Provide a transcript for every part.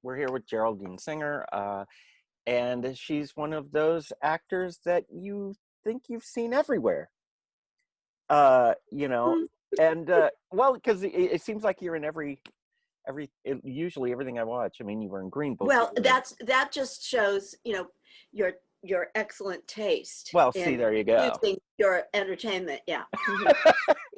We're here with Geraldine Singer, and she's one of those actors that you think you've seen everywhere. You know, Mm. and well, because it seems like you're in usually everything I watch. I mean, you were in Green Book. Well, that just shows, your excellent taste Well, see, in there you go. choosing your entertainment. Yeah.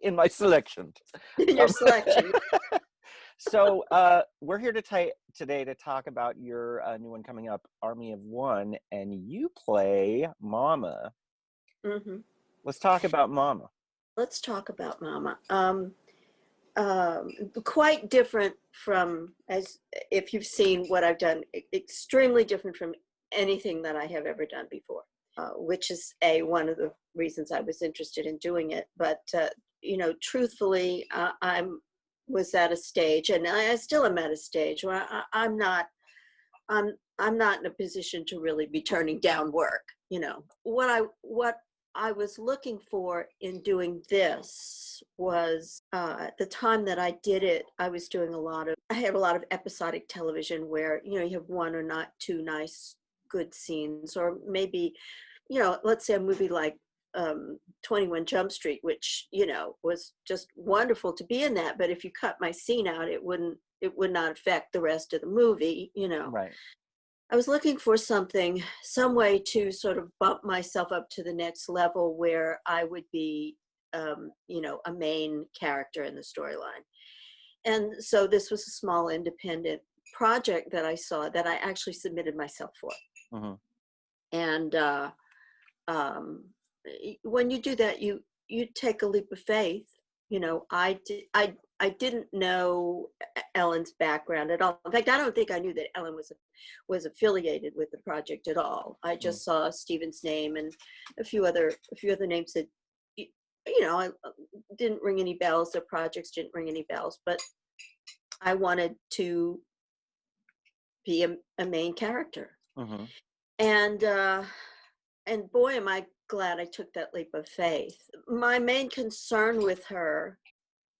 In my selection. Your selection. So we're here today to talk about your new one coming up, Army of One, and you play Mama. Hmm. Let's talk about Mama. Let's talk about Mama. Quite different from, as if you've seen what I've done, extremely different from anything that I have ever done before, which is one of the reasons I was interested in doing it. But truthfully, was at a stage, and I still am at a stage where I'm not in a position to really be turning down work. What I was looking for in doing this was, at the time that I did it, I had a lot of episodic television where, you have one or not two nice, good scenes, or maybe, let's say a movie like 21 Jump Street, which, was just wonderful to be in that. But if you cut my scene out, it would not affect the rest of the movie, Right. I was looking for some way to sort of bump myself up to the next level where I would be, a main character in the storyline. And so this was a small independent project that I saw that I actually submitted myself for. Mm-hmm. And when you do that, you take a leap of faith. I didn't know Ellen's background at all. In fact, I don't think I knew that Ellen was affiliated with the project at all. I just saw Stephen's name and a few other names that I didn't ring any bells. Their projects didn't ring any bells, but I wanted to be a main character. Mm-hmm. And boy, am I glad I took that leap of faith. My main concern with her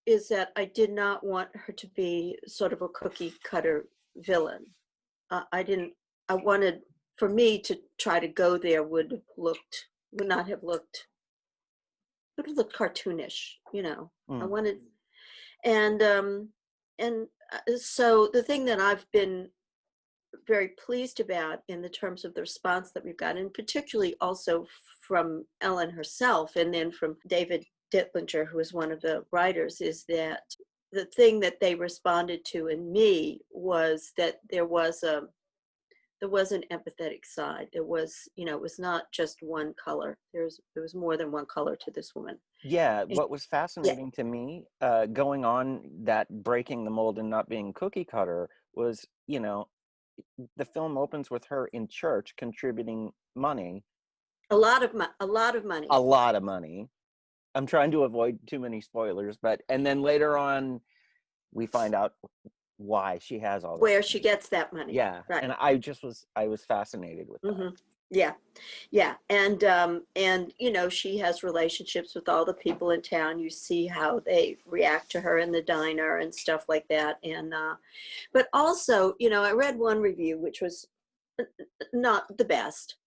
is that I did not want her to be sort of a cookie cutter villain. I wanted, for me to try to go there would have looked cartoonish, I wanted, and so the thing that I've been very pleased about in the terms of the response that we've gotten, and particularly also from Ellen herself, and then from David Dittlinger, who is one of the writers, is that the thing that they responded to in me was that there was an empathetic side. There was, it was not just one color. There was more than one color to this woman. Yeah, what was fascinating to me, going on that breaking the mold and not being cookie cutter, was, the film opens with her in church contributing money. A lot of money. A lot of money. I'm trying to avoid too many spoilers, and then later on, we find out why she has all that where money. She gets that money. Yeah, right. And I was fascinated with that. Mm-hmm. Yeah, and she has relationships with all the people in town. You see how they react to her in the diner and stuff like that. And but also, I read one review which was not the best.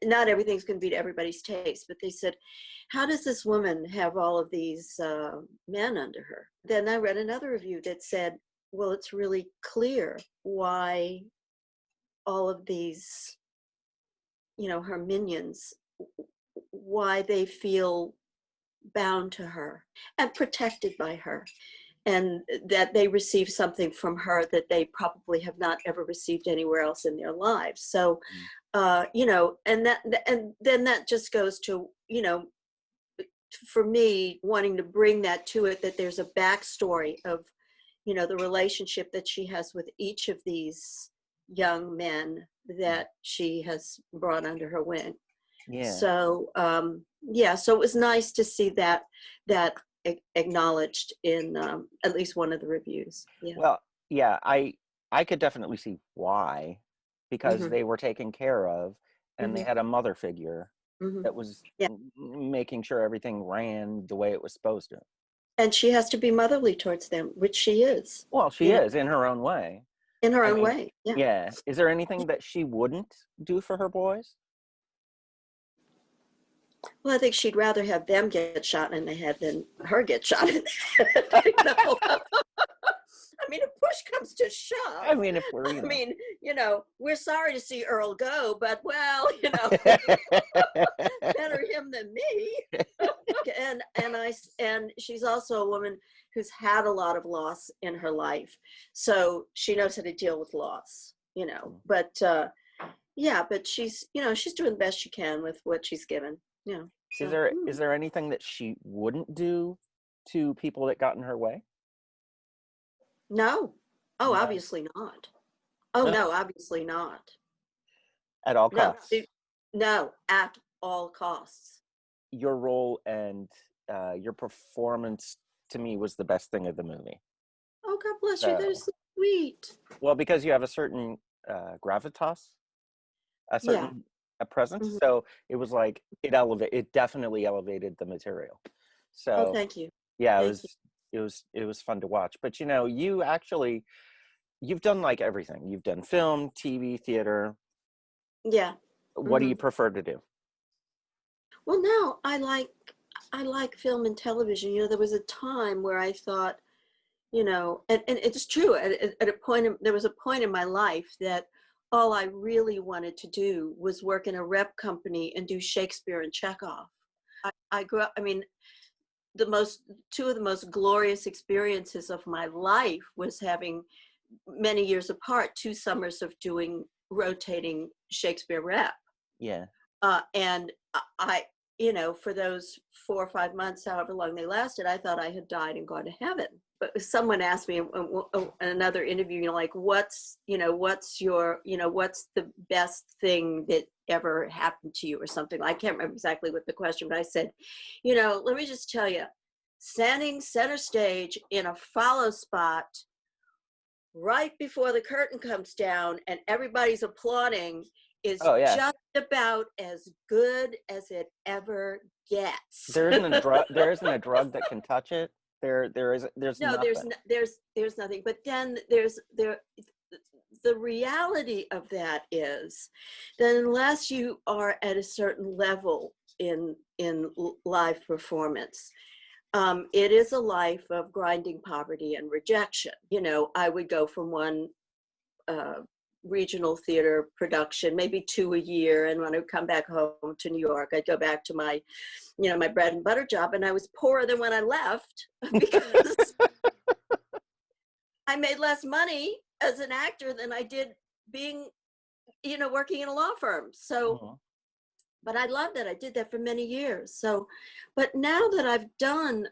Not everything's going to be to everybody's taste, but they said, how does this woman have all of these men under her? Then I read another review that said, well, it's really clear why all of these, her minions, why they feel bound to her and protected by her, and that they receive something from her that they probably have not ever received anywhere else in their lives. So, and then that just goes to, for me, wanting to bring that to it, that there's a backstory of, the relationship that she has with each of these young men that she has brought under her wing. Yeah. So, so it was nice to see that acknowledged in at least one of the reviews. Yeah. Well, yeah, I could definitely see why, because they were taken care of, and they had a mother figure that was making sure everything ran the way it was supposed to. And she has to be motherly towards them, which she is. Well, she is in her own way. in her I own mean, way. Yeah. yeah. Is there anything that she wouldn't do for her boys? Well, I think she'd rather have them get shot in the head than her get shot in the head. I mean, if push comes to I shove, mean, if we're, I mean, we're sorry to see Earl go, but well, better him than me. And she's also a woman who's had a lot of loss in her life, so she knows how to deal with loss. But yeah, but she's doing the best she can with what she's given. Is So there anything that she wouldn't do to people that got in her way? no. Oh, None. obviously not. Oh No, no, obviously not. at all No, costs. no, at all costs. Your role and your performance to me was the best thing of the movie. Oh, God bless you. That is So, so sweet. well, because you have a certain gravitas, a Yeah. certain a presence. Hmm. So it was like it definitely elevated the material. Oh, So thank you. yeah, Thank you. it was fun to watch. But you've done like everything. You've done film, TV, theater. Yeah. What do Hmm. you prefer to do? Well, now I like film and television. There was a time where I thought, and it's true. At a point, there was a point in my life that all I really wanted to do was work in a rep company and do Shakespeare and Chekhov. I grew up. I mean, two of the most glorious experiences of my life was having many years apart 2 summers of doing rotating Shakespeare rep. Yeah. And I, for those 4 or 5 months, however long they lasted, I thought I had died and gone to heaven. But someone asked me in another interview, like, what's the best thing that ever happened to you or something? I can't remember exactly what the question, but I said, let me just tell you, standing center stage in a follow spot right before the curtain comes down and everybody's applauding is Oh yeah. just about as good as it ever gets. There isn't a drug that can touch it. There's No, there's nothing. there's nothing. But then the reality of that is that unless you are at a certain level in live performance, it is a life of grinding poverty and rejection. I would go from one regional theater production, maybe 2 a year, and when I would come back home to New York, I'd go back to my bread and butter job, and I was poorer than when I left because I made less money as an actor than I did being, working in a law firm. So, Mhm. but I loved that. I did that for many years. So, but now that I've done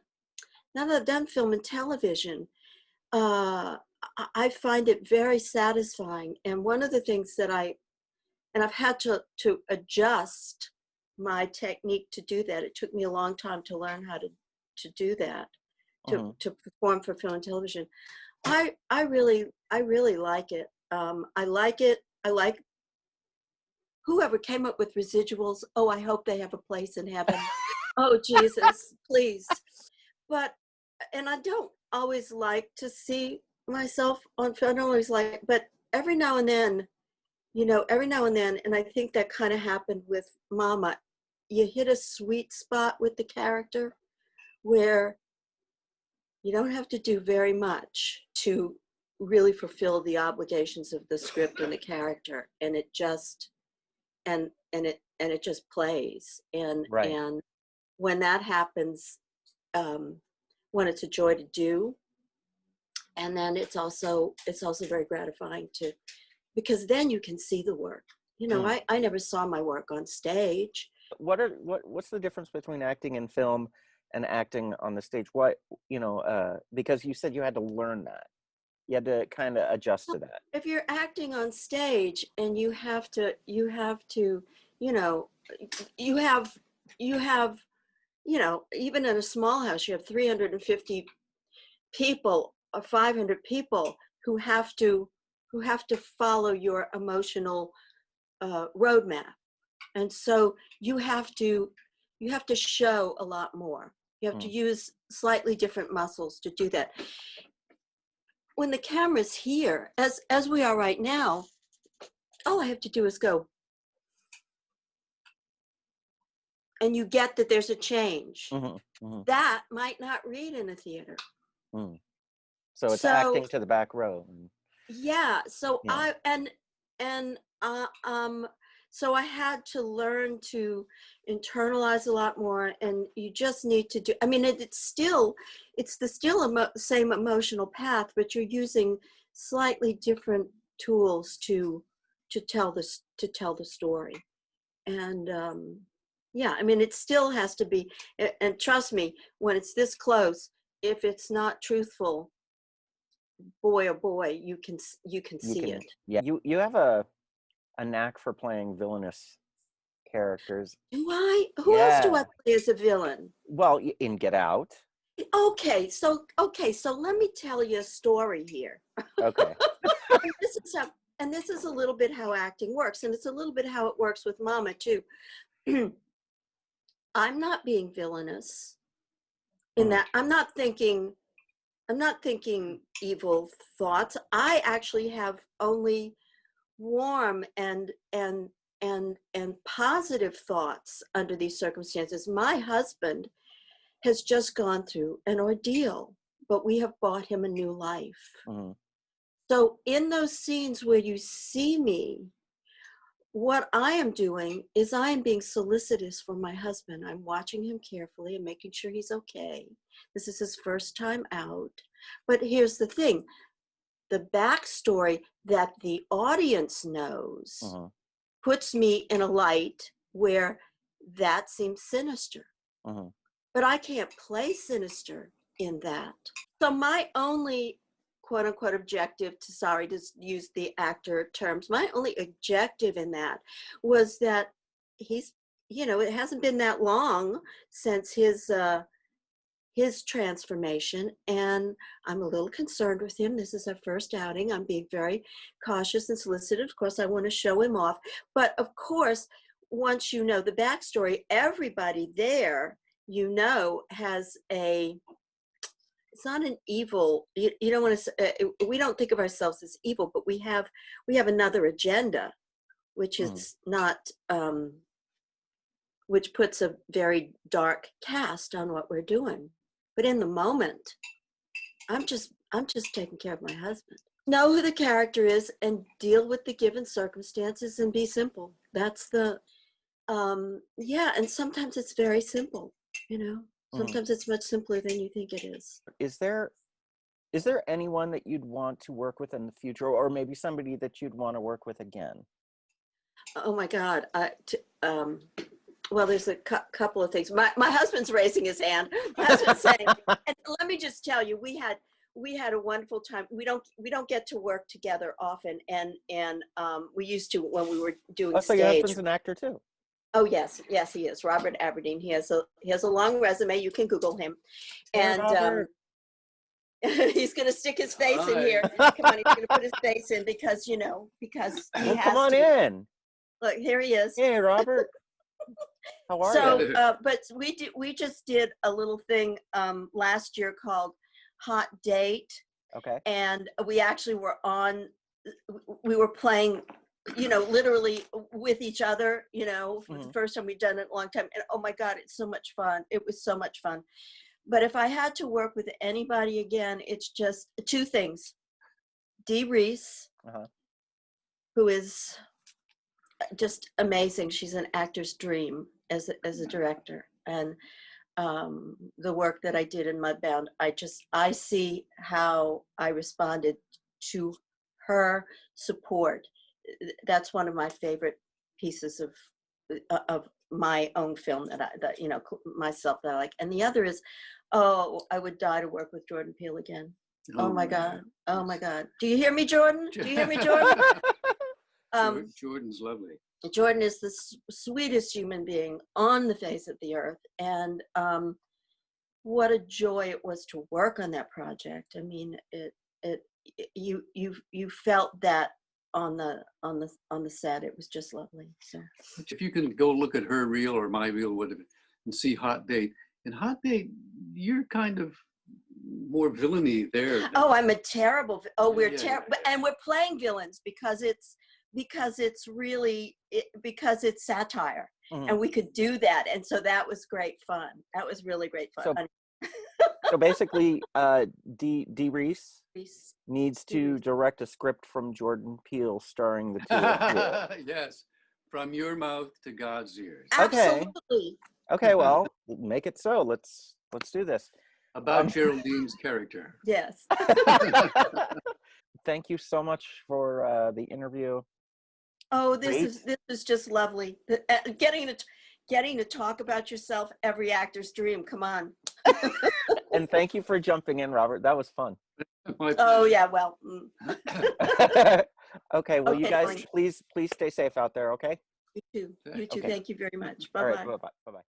film and television, I find it very satisfying. And one of the things and I've had to adjust my technique to do that. It took me a long time to learn how to do that, Mhm. to perform for film and television. I really like it. I like it. I like whoever came up with residuals. Oh, I hope they have a place in heaven. Oh, Jesus, please. But, and I don't always like to see myself on film. I don't always like, but every now and then, and I think that kind of happened with Mama, you hit a sweet spot with the character where you don't have to do very much to really fulfill the obligations of the script and the character, and it just and it just plays. and Right. and when that happens, um, when it's a joy to do, and then it's also very gratifying to, because then you can see the work. Mm. I never saw my work on stage. What's the difference between acting in film and acting on the stage? Because you said you had to learn that. You had to kind of adjust to that. If you're acting on stage and you have to you know you have you have even in a small house, you have 350 people or 500 people who have to follow your emotional roadmap. And so you have to show a lot more. You have to Mm. use slightly different muscles to do that. when the camera's here, as we are right now, all I have to do is go, and you get that there's a change. That might not read in a theater. So it's So acting to the back row. yeah, so Yeah. and so I had to learn to internalize a lot more, and you just need to do, I mean, it's the same emotional path, but you're using slightly different tools to tell the story. And yeah, I mean, it still has to be, and trust me, when it's this close, if it's not truthful, boy, oh boy, you can see it. Yeah, you have a knack for playing villainous characters. Do I? Who else do Yeah. I play as a villain? Well, in Get Out. Okay, so let me tell you a story here. Okay. And this is a little bit how acting works, and it's a little bit how it works with Mama too. I'm not being villainous in that I'm not thinking evil thoughts. I actually have only warm and positive thoughts under these circumstances. My husband has just gone through an ordeal, but we have bought him a new life. So in those scenes where you see me, what I am doing is I am being solicitous for my husband. I'm watching him carefully and making sure he's okay. This is his first time out. But here's the thing, the backstory that the audience knows puts me in a light where that seems sinister. But I can't play sinister in that. So my only quote unquote objective, sorry to use the actor terms, my only objective in that was that he's, it hasn't been that long since his transformation, and I'm a little concerned with him. This is our first outing. I'm being very cautious and solicitous. Of course, I want to show him off. But of course, once you know the backstory, everybody there, has it's not an evil, you don't want to, we don't think of ourselves as evil, but we have another agenda, which is not, which puts a very dark cast on what we're doing. But in the moment, I'm just taking care of my husband. Know who the character is and deal with the given circumstances and be simple. That's the, yeah, and sometimes it's very simple, Sometimes it's much simpler than you think it is. Is there anyone that you'd want to work with in the future, or maybe somebody that you'd want to work with again? Oh my God. Well, there's a couple of things. My husband's raising his hand. My husband's saying, and let me just tell you, we had a wonderful time. We don't get to work together often, and we used to when we were doing so stage. Your husband's an actor too? Oh yes, he is. Robert Aberdeen. He has a long resume. You can Google him, and he's going to stick his face in here. Come on, he's going to put his face in because he has come on to. In. Look, here he is. Hey, Robert. How are you? But we just did a little thing last year called Hot Date. Okay. And we actually we were playing, literally with each other, for the first time we've done it in a long time. And oh my God, it's so much fun. It was so much fun. But if I had to work with anybody again, it's just two things. Dee Reese, who is just amazing. She's an actor's dream as a director. And the work that I did in Mudbound, I see how I responded to her support. That's one of my favorite pieces of my own film that myself that I like. And the other is, I would die to work with Jordan Peele again. Oh my God. Oh my God. Do you hear me, Jordan? Do you hear me, Jordan? Jordan's lovely. Jordan is the sweetest human being on the face of the earth. And what a joy it was to work on that project. I mean, you felt that on the set. It was just lovely. So if you can go look at her reel or my reel, whatever, and see Hot Date. In Hot Date, you're kind of more villainy there. Oh, I'm a terrible. Oh, we're Yeah, terrible, yeah. and we're playing villains because it's really because it's satire, Mhm. and we could do that, and so that was great fun. That was really great fun. So basically, Dee Reese needs to direct a script from Jordan Peele starring the two of you. Yes, from your mouth to God's ears. Absolutely. Okay, well, make it so. Let's do this. About Geraldine's character. Yes. Thank you so much for the interview. Oh, this is just lovely. Getting to talk about yourself, every actor's dream. Come on. And thank you for jumping in, Robert. That was fun. Oh yeah, well. Okay, well, Okay, you guys, fine. please stay safe out there, okay? You too. You too. Okay. Thank you very much. All Bye-bye. right, bye-bye. Bye-bye.